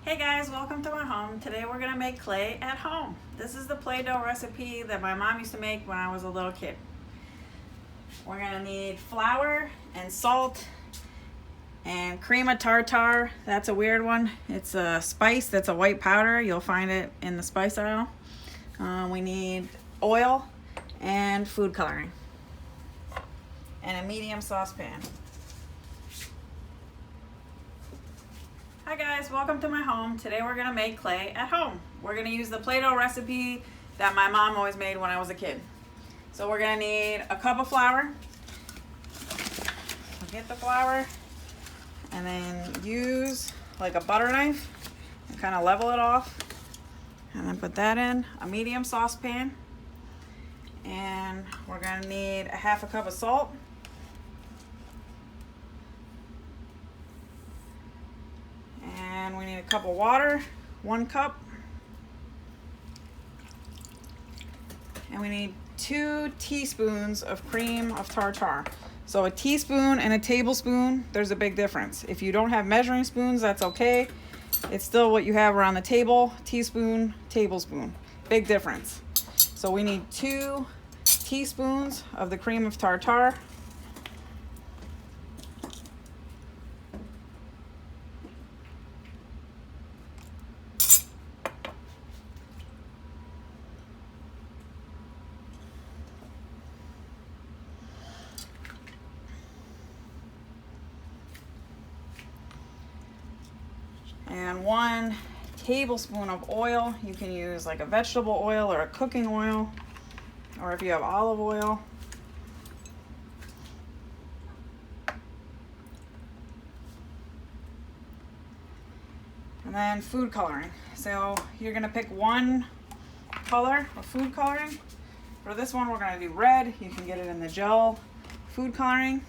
Hey guys, welcome to my home. Today we're gonna make clay at home. This is the Play-Doh recipe that my mom used to make when I was a little kid. We're gonna need flour and salt and cream of tartar. That's a weird one. It's a spice that's a white powder. You'll find it in the spice aisle. We need oil and food coloring and a medium saucepan. Hi guys, welcome to my home. Today we're gonna make clay at home. We're gonna use the Play-Doh recipe that my mom always made when I was a kid. So we're gonna need a cup of flour. Get the flour and then use like a butter knife and kind of level it off. And then put that in a medium saucepan. And we're gonna need a half a cup of salt. And we need a cup of water, 1 cup. And we need 2 teaspoons of cream of tartar. So a teaspoon and a tablespoon, there's a big difference. If you don't have measuring spoons, that's okay. It's still what you have around the table, teaspoon, tablespoon. Big difference. So we need 2 teaspoons of the cream of tartar. And 1 tablespoon of oil. You can use like a vegetable oil or a cooking oil, or if you have olive oil. And then food coloring. So you're gonna pick 1 color of food coloring. For this one, we're gonna do red. You can get it in the gel food coloring.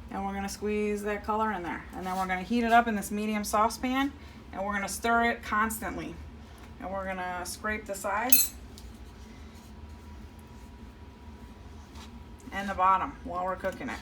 And we're gonna squeeze that color in there. And then we're gonna heat it up in this medium saucepan, and we're gonna stir it constantly. And we're gonna scrape the sides and the bottom while we're cooking it.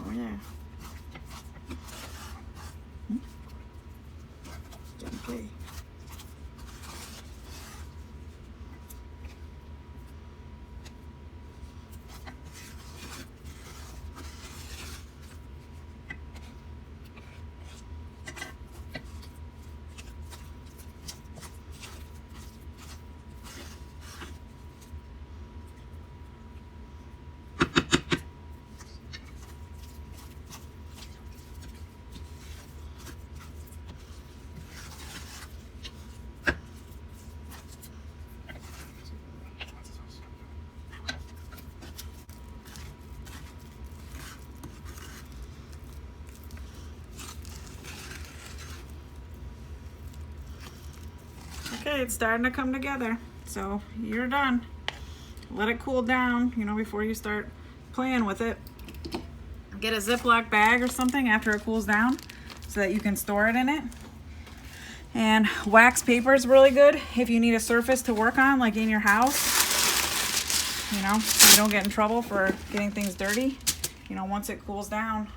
Oh yeah. Okay. Okay, it's starting to come together. So you're done. Let it cool down, before you start playing with it. Get a Ziploc bag or something after it cools down so that you can store it in it. And wax paper is really good if you need a surface to work on, like in your house, you know, so you don't get in trouble for getting things dirty. You know, once it cools down,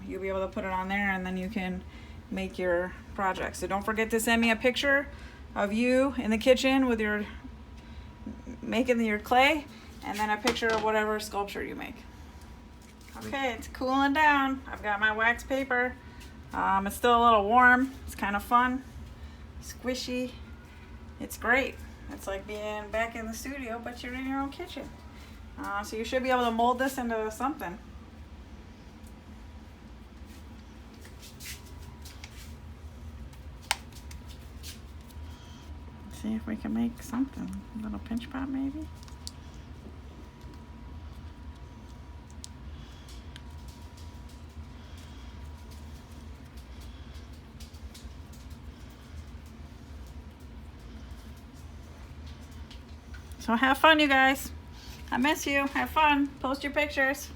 you'll be able to put it on there and then you can make your project. So don't forget to send me a picture of you in the kitchen with your making your clay, and then a picture of whatever sculpture you make. Okay, it's cooling down. I've got my wax paper. It's still a little warm. It's kind of fun, squishy. It's great. It's like being back in the studio, but you're in your own kitchen. So you should be able to mold this into something. See if we can make something. A little pinch pot maybe. So have fun, you guys. I miss you. Have fun. Post your pictures.